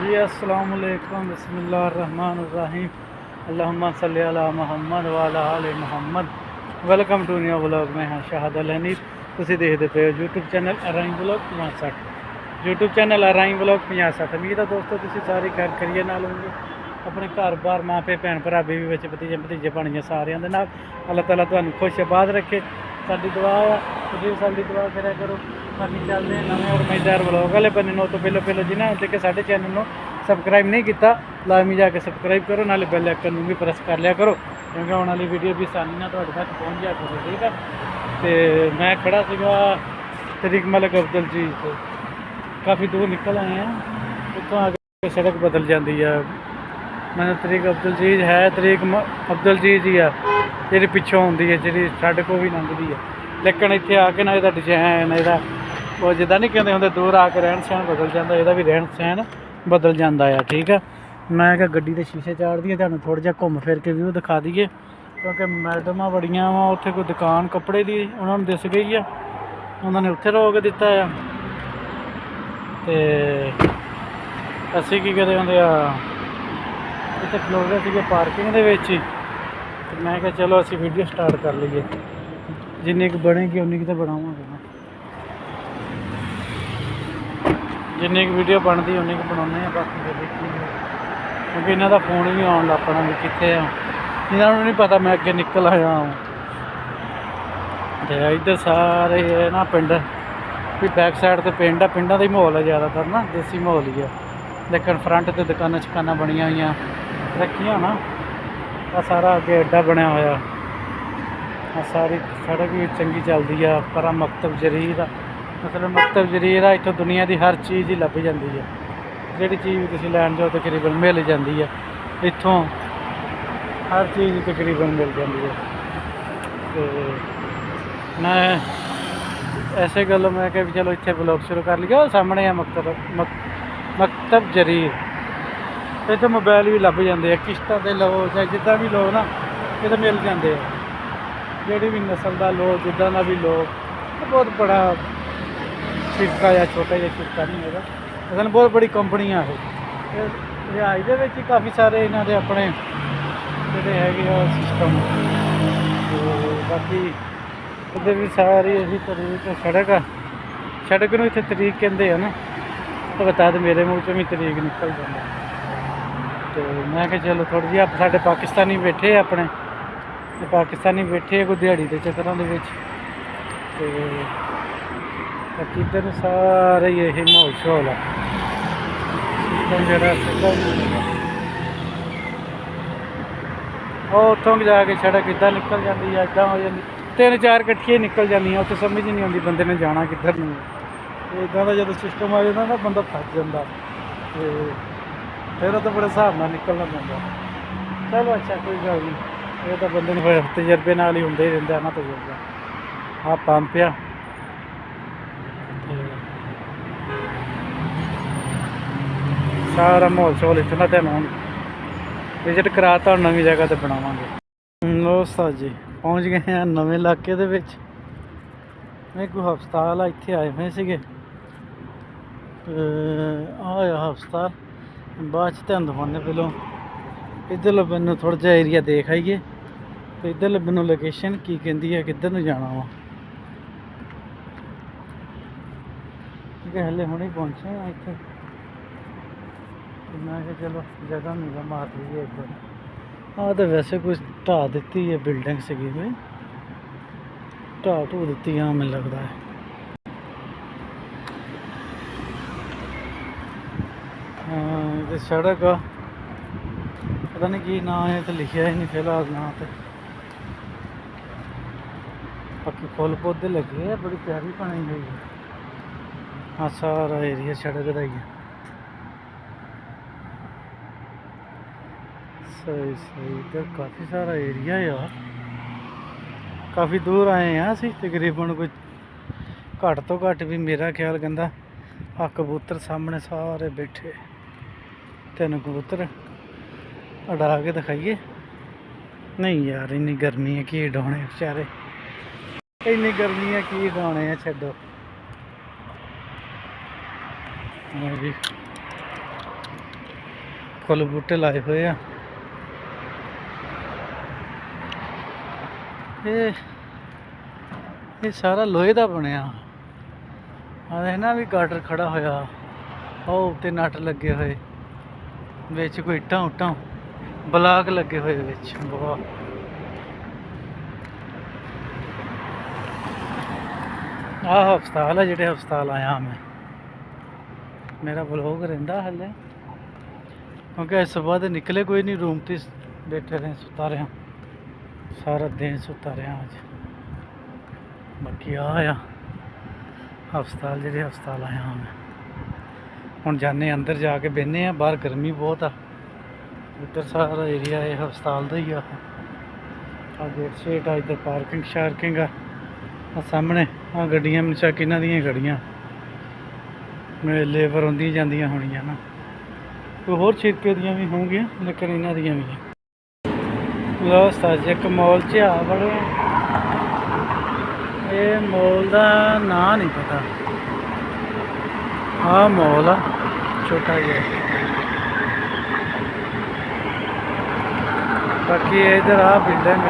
जी अस्सलाम वालेकुम बिस्मिल्लाहिर्रहमानिर्रहीम अल्लाहुम्मा सल्ली अला मुहम्मद व अला आले मुहम्मद। वेलकम टू न्यू व्लॉग में हाँ शाहद अल हनीफ। तुसीं देखते पे हो YouTube channel Arai vlog 5060। YouTube channel Arai vlog 5060। उम्मीद है दोस्तों तुसीं सारे खैर करिए नाल होंगे अपने घर बार माँ पे भैन भरा बीवी बच्चे भतीजे भतीजे भाणियां सारियां दे नाल। अल्लाह ताला तुहानूं खुश आबाद रखे। साडी दुआ है तुसीं साडी दुआ करा करो। बाकी चलते हैं नवे और मज़ेदार व्लॉग वाले बने नो तो पहले जिन्हें तक साढ़े चैनल को सबसक्राइब नहीं किया लाजमी जाके सबसक्राइब करो, नाले बैल आइकन भी प्रेस कर लिया करो क्योंकि आने वाली वीडियो भी आसानी ना तुहाडे तक पहुँच जाया करो। ठीक है, तो मैं खड़ा सीगा तरीक मलिक अब्दुल जी से काफ़ी दूर निकल आए हैं। उतों आगे सड़क बदल जाती है। मैंने तरीक अब्दुल जी है तरीक अब्दुल जी है जी पिछों आती है जी साढ़े को भी लंघती है, लेकिन इतने आके ना यदा डिजाइन यदा वो जिदा नहीं कहते होंगे दूर आके रहन सहन बदल जाता, यदा भी रहन सहन बदल जाता है। ठीक है, मैं क्या गड्डी के शीशे चाड़ दिए तुहानूं थोड़ा जिहा घूम फिर के व्यू दिखा दीए क्योंकि मैडमां बड़ियां वा उत्थे कोई दुकान कपड़े की उन्होंने दिस गई है, उन्होंने उत्थे रोक दिता है। तो असीं की कहते होंगे इत्थे खलो गए सीगे पार्किंग दे विच ही। तो मैं क्या चलो असीं वीडियो स्टार्ट कर लीए, जिन्नी क बनेगी उन्नी क तो बनावांगे मैं, जिन्नी क वीडियो बनती उन्नी क बनाने बाकी फिर देखी क्योंकि इन्हों का फोन भी आन लग पैना भी कितने आ, इन्होंने नहीं पता मैं अगे निकल आया हूँ। तो इधर सारे ना पिंड भी बैक साइड तो पिंड है, पिंडों का ही माहौल है ज़्यादातर ना देसी माहौल ही है, लेकिन फ्रंट तो दुकाना शकाना बनिया हुई रखिया ना। आ सारा अगे अड्डा बनया होया, सारी सड़क भी चंगी चलती है। पर मकतब जरीर आ मतलब मकतब जरीर आ, इतों दुनिया की हर चीज़ ही लभ जाती है, जी चीज़ भी तुम लैन जाओ तकरीबन मिल जाती है, इतों हर चीज़ तकरीबन मिल जाती है। तो मैं ऐसे गलों मैं कि चलो इतने ब्लॉग शुरू कर लिया। सामने है मकतब जरीर, इतने मोबाइल भी लभ जाते हैं, किश्तों पर लो चाहे जिदा भी लो ना इतने मिल जाते हैं, जी भी नस्ल का लो जिदा का भी लो। बहुत बड़ा शिरका या छोटा या शिरका नहीं है, असल बहुत बड़ी कंपनियां है रिहाइश के काफ़ी सारे इन्हों के अपने जोड़े है सिस्टम। तो बाकी उधर भी सारी यही तरीक सड़क आ, सड़क में इतने तरीक कहते हैं ना, तो बता दे मेरे मुँह चो भी तरीक निकल जाता। तो मैं क्या चलो थोड़ी जी आप साढ़े पाकिस्तानी बैठे अपने पाकिस्तानी बैठे कोई दिहाड़ी के चक्करों के। तो बाकी इधर सारे यही माहौल शहौल है सिस्टम जो उतों जाके सड़क इदा निकल जाती है, इदा हो जाती तीन चार कट्ठियाँ निकल जाए, उत्तर समझ नहीं आती बंदे ने जाना किधर नहीं। इदा का जो सिस्टम आ जाता ना बंदा फस जाता, तो फिर तो बड़े हिसाब न निकलना पैंदा। चलो अच्छा कोई गल नहीं, ये तो बंदे तजर्बे नाल ही होंदा ही रहिंदा ना तजर्बा। हाँ पंप आ सारा माहौल शहौल इतना तेन हूँ विजिट कराता और नवी जगह तो बनावांगे। लो जी पहुँच गए हैं नवे इलाके दे विच। मैं कोई हस्पताल आ इत्थे आए हुए थे आया हस्पताल बाद ध्यान दिखाने पहलों इधर मैनू थोड़ा जहा एरिया देख आइए। तो इधर मैनू लोकेशन की कहती है किधर नूं जाना वा, हले हुणे पहुँचे हैं इत्थे। मैं चलो जगह मेरा मार लीए एक बार। हाँ तो वैसे कुछ ढा दी है बिल्डिंग सी कोई ढा ढू दी हाँ मैनूं लगता है। हाँ तो सड़क आ पता नहीं की ना है, तो लिखा ही नहीं फिलहाल ना। तो बाकी फुल पौधे लगे है, बड़ी प्यारी बनाई हुई है। हाँ सारा एरिया सड़क का ही है। सही सही इधर काफ़ी सारा एरिया है यार, काफ़ी दूर आए हैं असी तकरीबन कोई घट तो घट भी मेरा ख्याल कहता आ कबूतर सामने सारे बैठे। तेन कबूतर उड़ा के दिखाइए। नहीं यार इन्नी गर्मी है कि उड़ाने बेचारे, इन्नी गर्मी है कि उड़ाने हैं छड्डो। फुल बूटे लाए हुए आ। ये सारा लोहे का बनया है ना, भी गाटर खड़ा होया और उत्ते नट लगे हुए बिच, कोई इट्टां उट्टां ब्लाक लगे हुए बिच। बहुत आह हस्पताल है, जिहड़े हस्पताल आया मैं, मेरा ब्लॉग रहिंदा हले क्योंकि इस बाद निकले कोई नहीं, रूम ते बैठे रहे, सुता रहा सारा दिन, सुता रहा अज। बाकी आ हस्पताल, जिहड़े हस्पताल आया मैं हुण जाने अंदर जाके बहने, बाहर गर्मी बहुत आ। इधर सारा एरिया है हस्पताल का ही आ गेट शेट आ, इधर पार्किंग शार्किंग आ सामने आ गड्डियां, मिल शक इन्हां दियां गड्डियां मेरे लेबर आंदी जांदियां होणियां ना, कोई होर छिरके दियां भी होंगियां लेकिन इन्हां दियां भी। लो सच एक मॉल च आ बड़े, ये मॉल का नाम नहीं पता, हाँ मॉल आ छोटा जिहा। बाकी इधर आ बिल्डिंग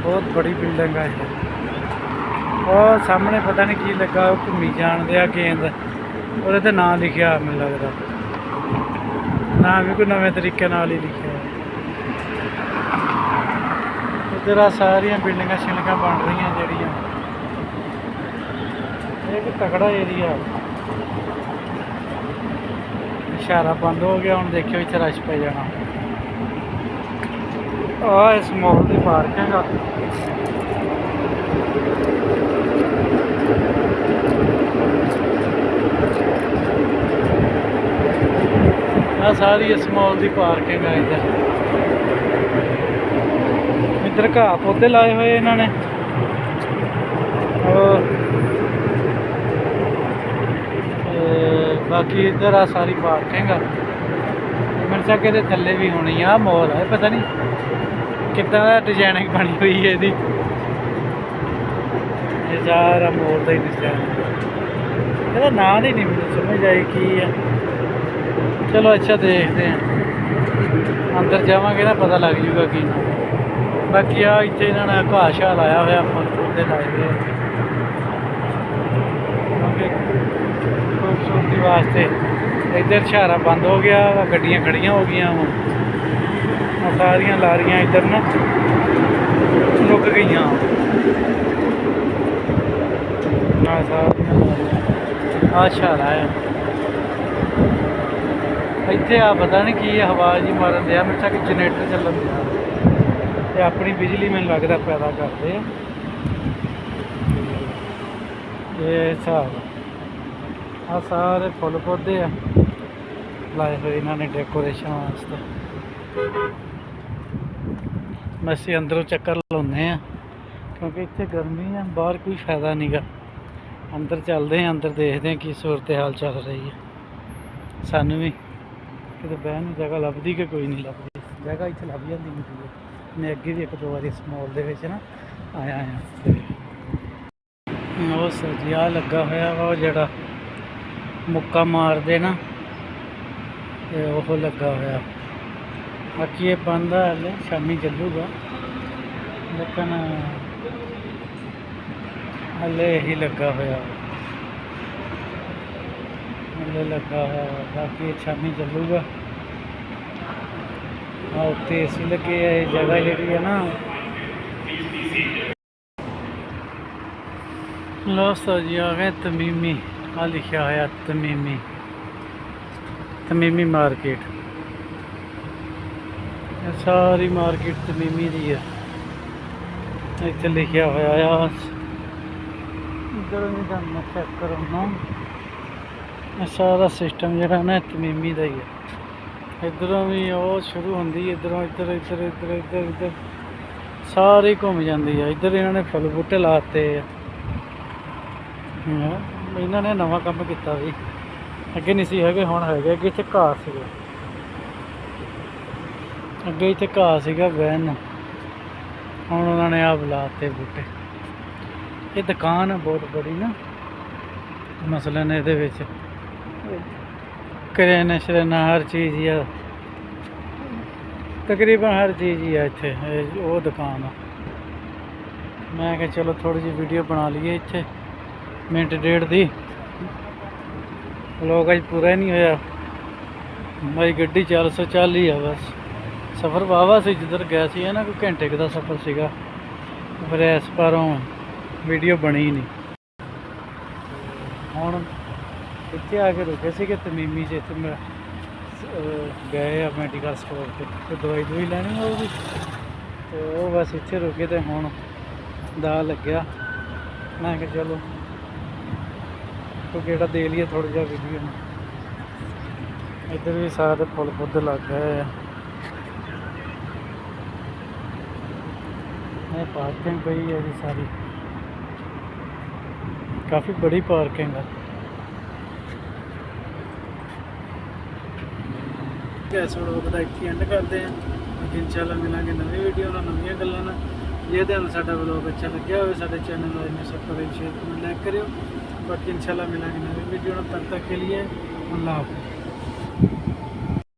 बहुत बड़ी बिल्डिंग है, और सामने पता नहीं की लगा घूमी जान दिया गेंद, और तो नाम लिखा मैनूं लगदा, नाम भी कोई नवे तरीके नाल ही लिखा। इधर आ सारिया बिल्डिंगां शिल्डिंगां बन रही जड़ियाँ, एक तगड़ा एरिया। इशारा बंद हो गया, हुण देखियो इत्थे रश पै जाना। आ इस मॉल की पार्किंग आ, सारी इस मॉल की पार्किंग है। इधर घाह पौधे लाए हुए इन्होंने, और बाकी इधर आ सारी पार्किंग आ। मेरे साथ के थले भी होनी आ मॉल है, पता नहीं कितना डिजाइनिंग बनी हुई है इसकी, सारा मॉल का ही डिजाइन, ਇਹਦਾ ਨਾਂ ही नहीं मुझे समझ आई की है। चलो अच्छा देखते हैं, अंदर जावांगे ना पता लग जूगा की ना। बाकी आ इतने इन्होंने घाह शाह लाया हुआ, फुल पौधे लाए हुए क्योंकि खूबसूरती वास्ते। इधर इशारा बंद हो गया, गड्डियाँ खड़ियाँ हो गई, सारिया लारियां इधर ना रुक गई, आ इशारा है इत्थे आ पता नहीं की हवा जी मारन दिया, मेरे साथ जनरेटर चलन दिया, अपनी बिजली मैंने लगता पैदा करते हैं। ये हिसाब आ सारे फुल पौधे आ लाए हुए इन्होंने डेकोरेशन वास्ते। असी अंदरों चक्कर लाने हैं क्योंकि इतने गर्मी है, बाहर कोई फायदा नहीं गा। अंदर चलते हैं, अंदर देखते हैं कि सूरत हाल चल रही है। सानू भी कितने बहन जगह लभदी कि कोई नहीं लभदी, जगह इतने लभ जाती होंगी है। मैं अगे भी एक दो बार इस मॉल के ना आया वो सर आ लगा होया वा जड़ा मुक्का मारते ना, वो लगा होया। बाकी ये बंद है हले, शामी चलूगा, लेकिन हले यही लगा होया, हले लगा होया। बाकी शामी चलूगा। हाँ उत्ते ए सी लगे है, जगह जी है ना। लो सर जी आ गए तमीमी, आ लिखा है तमीमी, तमीमी मार्केट। सारी मार्केट तमीमी दी है, इतने लिखा होया। इधर मैं चेक करो, सारा सिस्टम जरा ना तमीमी का ही है। इधरों भी वो शुरू होंगी, इधरों इधर इधर इधर इधर इधर सारी घूम जाती है। इधर इन्होंने फुल बूटे लाते, इन्होंने नवा काम किया भी, अगे नहीं सी है, हुण है अगे इतने घाह से, अगे इतने घाह से बहन, हुण उन्होंने आप लाते बूटे। ये दुकान है बहुत बड़ी ना, मसलन ये करियाना शरियाना हर चीज़ ही है, तकरीबन हर चीज़ ही है इत्थे। वो दुकान है। मैं क्या चलो थोड़ी जी वीडियो बना लीए इत्थे, मिनट डेढ़ दी। लोग अज पूरा ही नहीं होया, मेरी गड्डी 440 है बस। सफ़र वाहवा से जिधर गया सी ना, कोई घंटे का सफ़र सीगा, फिर इस पारों वीडियो बनी ही नहीं। हुण इत्थे आके रुके सी कि तमीमी च, इत्थे मैं गए आ मैडिकल स्टोर पर कोई दवाई दुई लैनी होगी, तो वो बस इत्थे रुके। तो हुण दा लग्या, मैं कि चलो तो गेड़ा दे लिए थोड़ा जा वीडियो में। इधर भी सारे फुल पौधे लग गए हैं। पार्किंग पई है जी सारी, काफ़ी बड़ी पार्किंग है। इस व्लॉग का इत्थे एंड करते हैं। इंशाल्लाह मिलांगे नवी वीडियो नाल, नवीं गल्लां नाल। जे तुहानूं साडा व्लॉग अच्छा लग्या होवे, साडे चैनल नूं सब्सक्राइब शेयर कमेंट लाइक करियो। बाकी इंशाल्लाह मिलांगे नवी वीडियो नाल, तब तक के लिए अल्लाह हाफ़िज़।